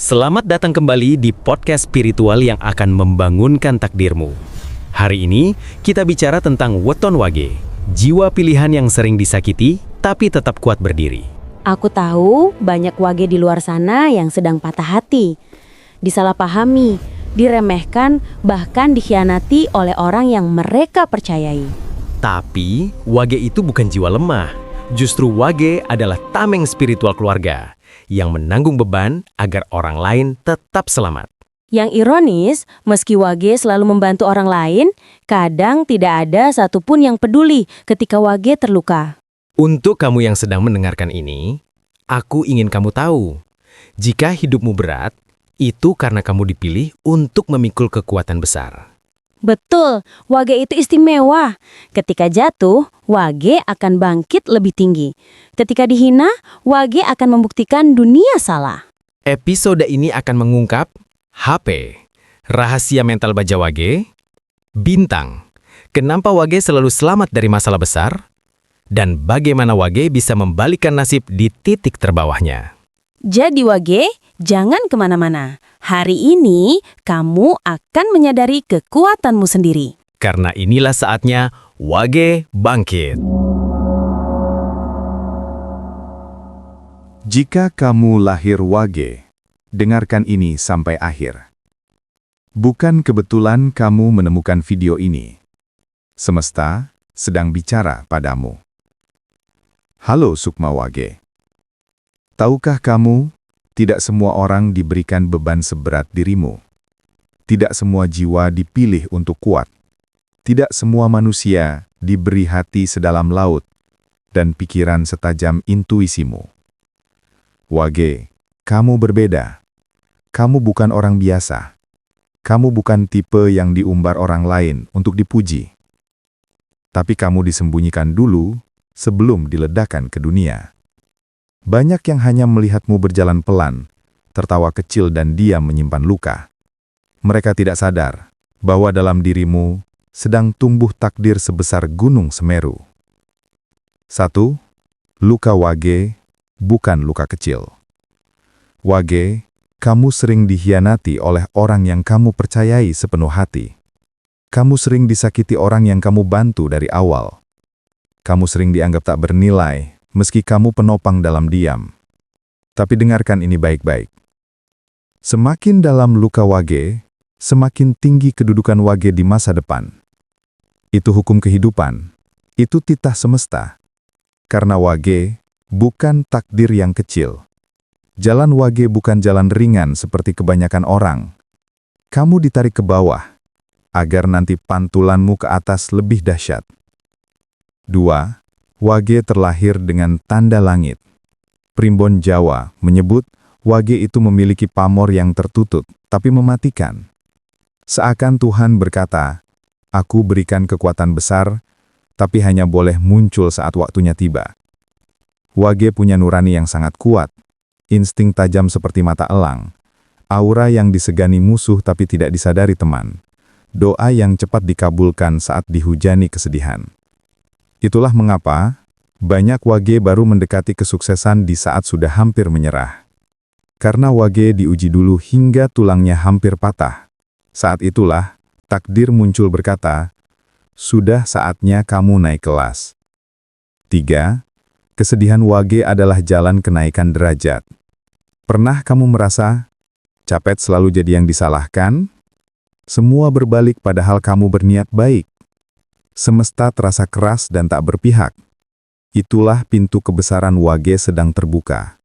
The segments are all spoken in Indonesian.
Selamat datang kembali di podcast spiritual yang akan membangunkan takdirmu. Hari ini kita bicara tentang weton wage, jiwa pilihan yang sering disakiti tapi tetap kuat berdiri. Aku tahu banyak wage di luar sana yang sedang patah hati, disalahpahami, diremehkan, bahkan dikhianati oleh orang yang mereka percayai. Tapi wage itu bukan jiwa lemah. Justru wage adalah tameng spiritual keluarga yang menanggung beban agar orang lain tetap selamat. Yang ironis, meski wage selalu membantu orang lain, kadang tidak ada satupun yang peduli ketika wage terluka. Untuk kamu yang sedang mendengarkan ini, aku ingin kamu tahu, jika hidupmu berat, itu karena kamu dipilih untuk memikul kekuatan besar. Betul, wage itu istimewa. Ketika jatuh, wage akan bangkit lebih tinggi. Ketika dihina, wage akan membuktikan dunia salah. Episode ini akan mengungkap HP, rahasia mental baja wage, bintang, kenapa wage selalu selamat dari masalah besar, dan bagaimana wage bisa membalikkan nasib di titik terbawahnya. Jadi wage, jangan kemana-mana. Hari ini, kamu akan menyadari kekuatanmu sendiri. Karena inilah saatnya wage bangkit. Jika kamu lahir wage, dengarkan ini sampai akhir. Bukan kebetulan kamu menemukan video ini. Semesta sedang bicara padamu. Halo Sukma Wage. Tahukah kamu, tidak semua orang diberikan beban seberat dirimu. Tidak semua jiwa dipilih untuk kuat. Tidak semua manusia diberi hati sedalam laut dan pikiran setajam intuisimu. Wage, kamu berbeda. Kamu bukan orang biasa. Kamu bukan tipe yang diumbar orang lain untuk dipuji. Tapi kamu disembunyikan dulu sebelum diledakkan ke dunia. Banyak yang hanya melihatmu berjalan pelan, tertawa kecil dan diam menyimpan luka. Mereka tidak sadar bahwa dalam dirimu sedang tumbuh takdir sebesar gunung Semeru. 1. Luka wage bukan luka kecil. Wage, kamu sering dikhianati oleh orang yang kamu percayai sepenuh hati. Kamu sering disakiti orang yang kamu bantu dari awal. Kamu sering dianggap tak bernilai, meski kamu penopang dalam diam. Tapi dengarkan ini baik-baik. Semakin dalam luka wage, semakin tinggi kedudukan wage di masa depan. Itu hukum kehidupan. Itu titah semesta. Karena wage bukan takdir yang kecil. Jalan wage bukan jalan ringan seperti kebanyakan orang. Kamu ditarik ke bawah, agar nanti pantulanmu ke atas lebih dahsyat. 2. Wage terlahir dengan tanda langit. Primbon Jawa menyebut wage itu memiliki pamor yang tertutup, tapi mematikan. Seakan Tuhan berkata, aku berikan kekuatan besar, tapi hanya boleh muncul saat waktunya tiba. Wage punya nurani yang sangat kuat, insting tajam seperti mata elang, aura yang disegani musuh tapi tidak disadari teman, doa yang cepat dikabulkan saat dihujani kesedihan. Itulah mengapa banyak wage baru mendekati kesuksesan di saat sudah hampir menyerah. Karena wage diuji dulu hingga tulangnya hampir patah. Saat itulah takdir muncul berkata, sudah saatnya kamu naik kelas. 3. Kesedihan wage adalah jalan kenaikan derajat. Pernah kamu merasa capek selalu jadi yang disalahkan? Semua berbalik padahal kamu berniat baik. Semesta terasa keras dan tak berpihak. Itulah pintu kebesaran wage sedang terbuka.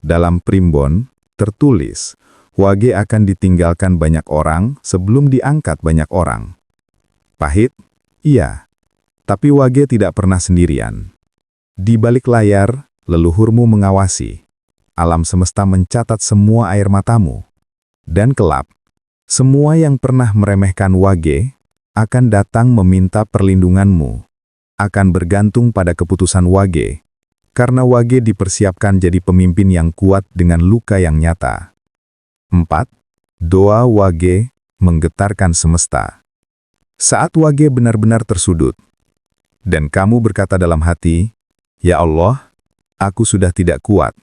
Dalam primbon, tertulis, wage akan ditinggalkan banyak orang sebelum diangkat banyak orang. Pahit? Iya. Tapi wage tidak pernah sendirian. Di balik layar, leluhurmu mengawasi. Alam semesta mencatat semua air matamu. Dan kelak, semua yang pernah meremehkan wage akan datang meminta perlindunganmu, akan bergantung pada keputusan wage, karena wage dipersiapkan jadi pemimpin yang kuat dengan luka yang nyata. 4. Doa wage menggetarkan semesta. Saat wage benar-benar tersudut, dan kamu berkata dalam hati, ya Allah, aku sudah tidak kuat.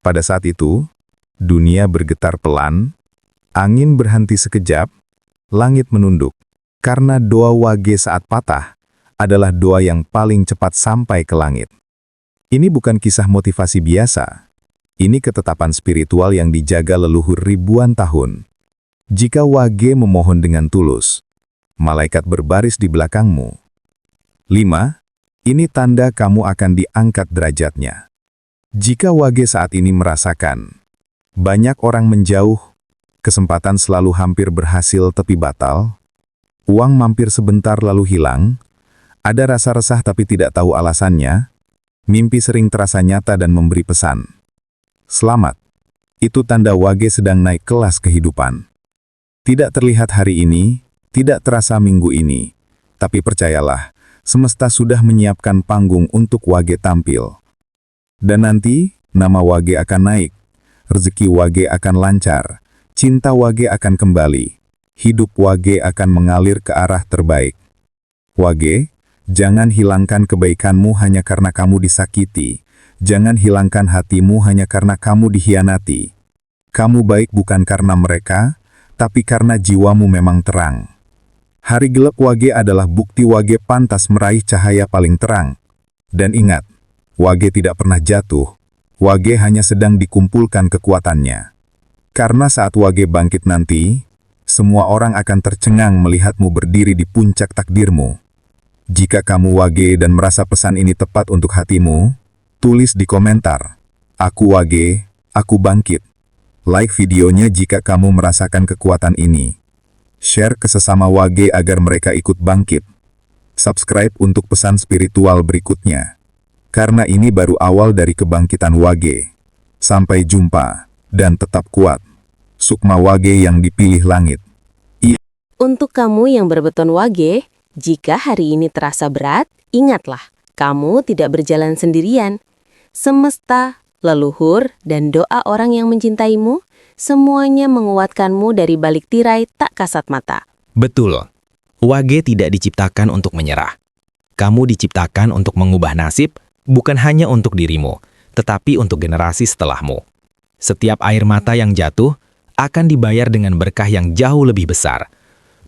Pada saat itu, Dunia bergetar pelan, angin berhenti sekejap, langit menunduk. Karena doa Wage saat patah adalah doa yang paling cepat sampai ke langit. Ini bukan kisah motivasi biasa. Ini ketetapan spiritual yang dijaga leluhur ribuan tahun. Jika Wage memohon dengan tulus, malaikat berbaris di belakangmu. 5. Ini tanda kamu akan diangkat derajatnya. Jika Wage saat ini merasakan banyak orang menjauh, kesempatan selalu hampir berhasil tapi batal, uang mampir sebentar lalu hilang, ada rasa resah tapi tidak tahu alasannya, mimpi sering terasa nyata dan memberi pesan. Selamat. Itu tanda Wage sedang naik kelas kehidupan. Tidak terlihat hari ini, tidak terasa minggu ini, tapi percayalah, semesta sudah menyiapkan panggung untuk Wage tampil. Dan nanti, nama Wage akan naik, rezeki Wage akan lancar, cinta Wage akan kembali, hidup Wage akan mengalir ke arah terbaik. Wage, jangan hilangkan kebaikanmu hanya karena kamu disakiti. Jangan hilangkan hatimu hanya karena kamu dikhianati. Kamu baik bukan karena mereka, tapi karena jiwamu memang terang. Hari gelap Wage adalah bukti Wage pantas meraih cahaya paling terang. Dan ingat, Wage tidak pernah jatuh. Wage hanya sedang dikumpulkan kekuatannya. Karena saat Wage bangkit nanti, semua orang akan tercengang melihatmu berdiri di puncak takdirmu. Jika kamu Wage dan merasa pesan ini tepat untuk hatimu, tulis di komentar, "Aku Wage, aku bangkit." Like videonya jika kamu merasakan kekuatan ini. Share ke sesama Wage agar mereka ikut bangkit. Subscribe untuk pesan spiritual berikutnya. Karena ini baru awal dari kebangkitan Wage. Sampai jumpa, dan tetap kuat. Sukma Wage yang dipilih langit. Untuk kamu yang berbeton Wage, jika hari ini terasa berat, ingatlah, kamu tidak berjalan sendirian. Semesta, leluhur, dan doa orang yang mencintaimu, semuanya menguatkanmu dari balik tirai tak kasat mata. Betul. Wage tidak diciptakan untuk menyerah. Kamu diciptakan untuk mengubah nasib, bukan hanya untuk dirimu, tetapi untuk generasi setelahmu. Setiap air mata yang jatuh akan dibayar dengan berkah yang jauh lebih besar.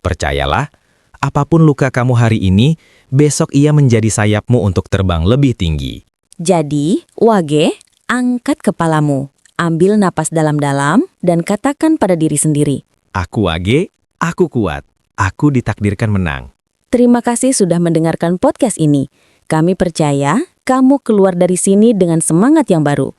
Percayalah, apapun luka kamu hari ini, besok ia menjadi sayapmu untuk terbang lebih tinggi. Jadi, Wage, angkat kepalamu, ambil napas dalam-dalam, dan katakan pada diri sendiri, Aku Wage, aku kuat, aku ditakdirkan menang. terima kasih sudah mendengarkan podcast ini. Kami percaya kamu keluar dari sini dengan semangat yang baru.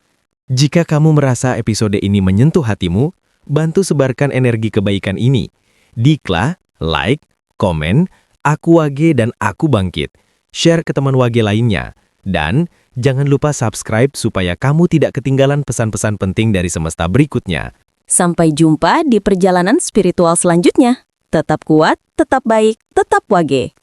Jika kamu merasa episode ini menyentuh hatimu, bantu sebarkan energi kebaikan ini. Dikla, like, komen, aku Wage dan aku bangkit. Share ke teman Wage lainnya. Dan jangan lupa subscribe supaya kamu tidak ketinggalan pesan-pesan penting dari semesta berikutnya. Sampai jumpa di perjalanan spiritual selanjutnya. Tetap kuat, tetap baik, tetap Wage.